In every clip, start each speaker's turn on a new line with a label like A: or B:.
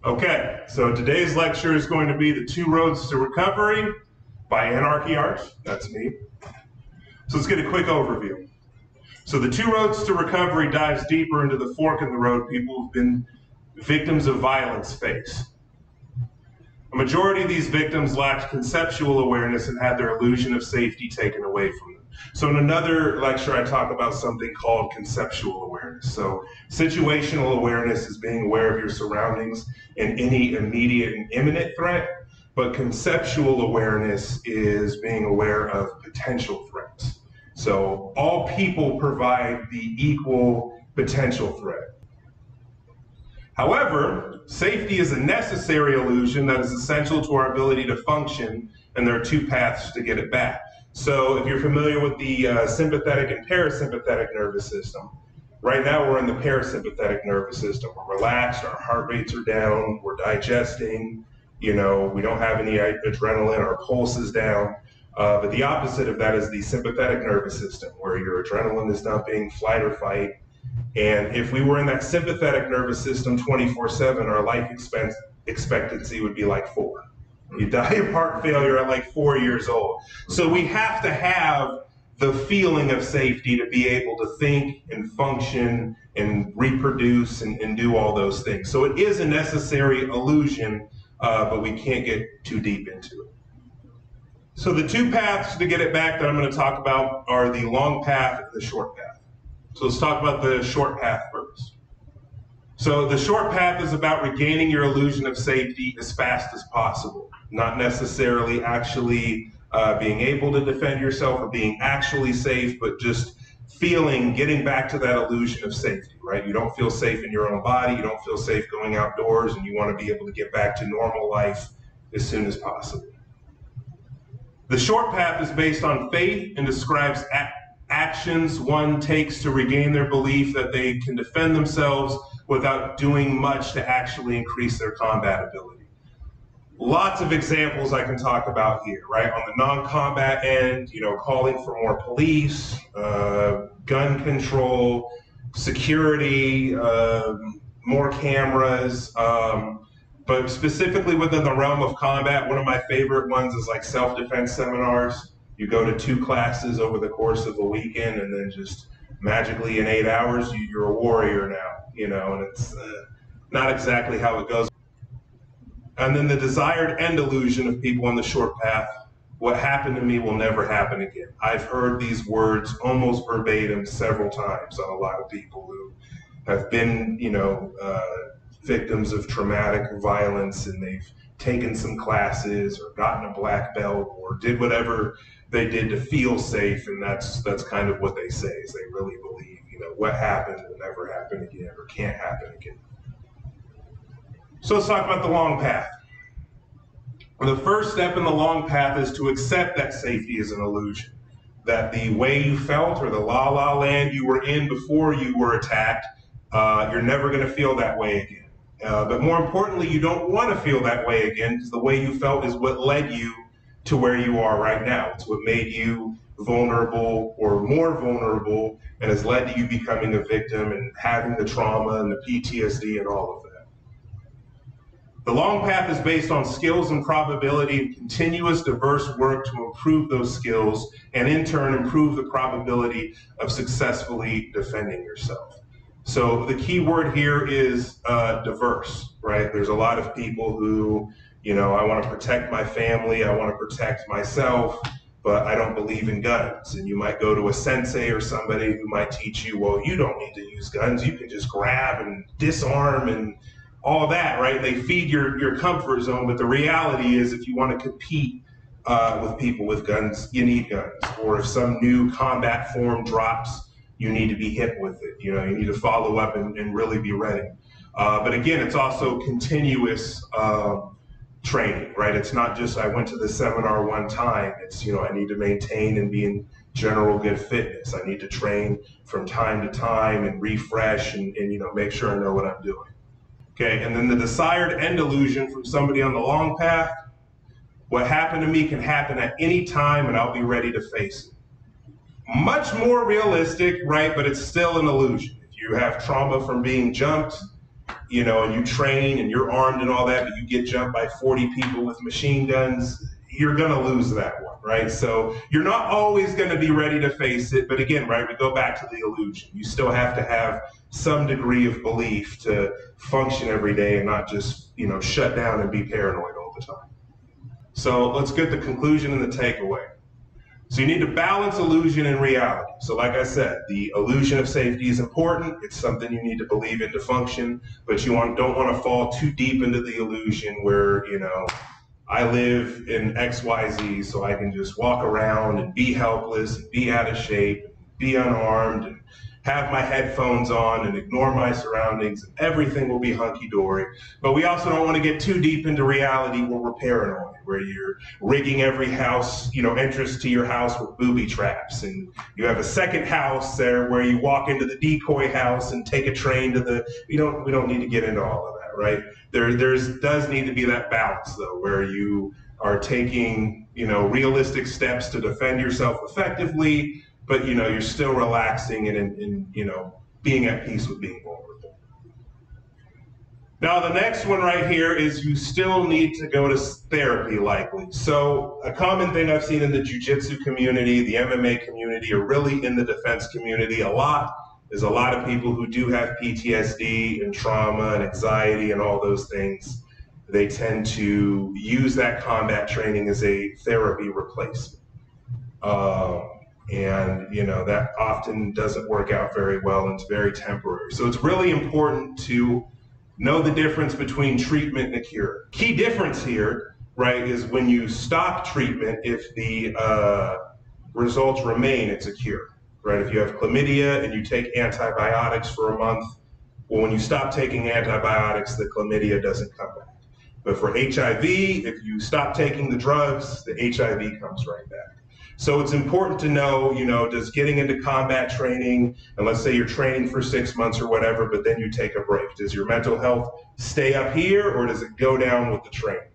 A: Okay, so today's lecture is going to be The Two Roads to Recovery by Anarchy. That's me. So let's get a quick overview. So The Two Roads to Recovery dives deeper into the fork in the road people who've been victims of violence face. A majority of these victims lacked conceptual awareness and had their illusion of safety taken away from them. So in another lecture, I talk about something called conceptual awareness. So situational awareness is being aware of your surroundings and any immediate and imminent threat, but conceptual awareness is being aware of potential threats. So all people provide the equal potential threat. However, safety is a necessary illusion that is essential to our ability to function, and there are two paths to get it back. So if you're familiar with the sympathetic and parasympathetic nervous system, right now we're in the parasympathetic nervous system. We're relaxed, our heart rates are down, we're digesting, we don't have any adrenaline, our pulse is down. But the opposite of that is the sympathetic nervous system, where your adrenaline is dumping, flight or fight. And if we were in that sympathetic nervous system 24/7, our life expectancy would be like 4. You die of heart failure at like 4 years old. So we have to have the feeling of safety to be able to think and function and reproduce and do all those things. So it is a necessary illusion, but we can't get too deep into it. So the two paths to get it back that I'm going to talk about are the long path and the short path. So let's talk about the short path first. So the short path is about regaining your illusion of safety as fast as possible, not necessarily actually being able to defend yourself or being actually safe, but just getting back to that illusion of safety, right? You don't feel safe in your own body, you don't feel safe going outdoors, and you want to be able to get back to normal life as soon as possible. The short path is based on faith and describes actions one takes to regain their belief that they can defend themselves without doing much to actually increase their combat ability. Lots of examples I can talk about here, right? On the non-combat end, calling for more police, gun control, security, more cameras, but specifically within the realm of combat, one of my favorite ones is like self-defense seminars. You go to 2 classes over the course of a weekend, and then just magically in 8 hours, you're a warrior now, and it's not exactly how it goes. And then the desired end illusion of people on the short path: what happened to me will never happen again. I've heard these words almost verbatim several times on a lot of people who have been, victims of traumatic violence, and they've taken some classes or gotten a black belt or did whatever they did to feel safe, and that's kind of what they say, is they really believe, what happened will never happen again or can't happen again. So let's talk about the long path. The first step in the long path is to accept that safety is an illusion, that the way you felt or the la-la land you were in before you were attacked, you're never going to feel that way again. But more importantly, you don't want to feel that way again, because the way you felt is what led you to where you are right now. It's what made you vulnerable or more vulnerable and has led to you becoming a victim and having the trauma and the PTSD and all of that. The long path is based on skills and probability and continuous diverse work to improve those skills and in turn improve the probability of successfully defending yourself. So the key word here is diverse, right? There's a lot of people who, I want to protect my family, I want to protect myself, but I don't believe in guns. And you might go to a sensei or somebody who might teach you, well, you don't need to use guns, you can just grab and disarm and all that, right? They feed your comfort zone, but the reality is if you want to compete with people with guns, you need guns. Or if some new combat form drops, you need to be hit with it. You need to follow up and really be ready. But again, it's also continuous training, right? It's not just I went to the seminar one time. It's, I need to maintain and be in general good fitness. I need to train from time to time and refresh and make sure I know what I'm doing. Okay, and then the desired end illusion from somebody on the long path: what happened to me can happen at any time and I'll be ready to face it. Much more realistic, right? But it's still an illusion. If you have trauma from being jumped, you know, and you train and you're armed and all that, but you get jumped by 40 people with machine guns, you're gonna lose that one, right? So you're not always gonna be ready to face it, but again, right, we go back to the illusion. You still have to have some degree of belief to function every day and not just, you know, shut down and be paranoid all the time. So let's get the conclusion and the takeaway. So you need to balance illusion and reality. So like I said, the illusion of safety is important. It's something you need to believe in to function, but you don't want to fall too deep into the illusion where, you know, I live in XYZ, so I can just walk around and be helpless and be out of shape, and be unarmed, and have my headphones on and ignore my surroundings, and everything will be hunky-dory. But we also don't want to get too deep into reality where we're paranoid, where you're rigging every house, you know, entrance to your house with booby traps, and you have a second house there where you walk into the decoy house and take a train to the, we don't need to get into all of that, right? There does need to be that balance though, where you are taking, you know, realistic steps to defend yourself effectively, but, you know, you're still relaxing and you know, being at peace with being vulnerable. Now, the next one right here is you still need to go to therapy, likely. So a common thing I've seen in the jiu-jitsu community, the MMA community, or really in the defense community a lot, is a lot of people who do have PTSD and trauma and anxiety and all those things. They tend to use that combat training as a therapy replacement. And, you know, that often doesn't work out very well and it's very temporary. So it's really important to know the difference between treatment and a cure. Key difference here, right, is when you stop treatment, if the results remain, it's a cure, right? If you have chlamydia and you take antibiotics for a month, well, when you stop taking antibiotics, the chlamydia doesn't come back. But for HIV, if you stop taking the drugs, the HIV comes right back. So it's important to know, you know, does getting into combat training, and let's say you're training for 6 months or whatever, but then you take a break. Does your mental health stay up here or does it go down with the training,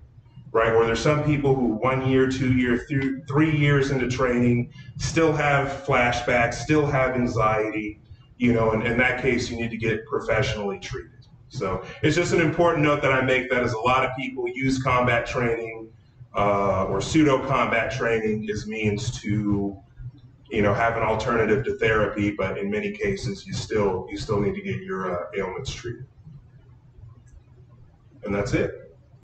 A: right? Or there's some people who 1 year, 2 years, 3 years into training still have flashbacks, still have anxiety, you know, and in that case, you need to get professionally treated. So it's just an important note that I make, that as a lot of people use combat training or pseudo-combat training as means to, you know, have an alternative to therapy, but in many cases you still need to get your ailments treated. And that's it.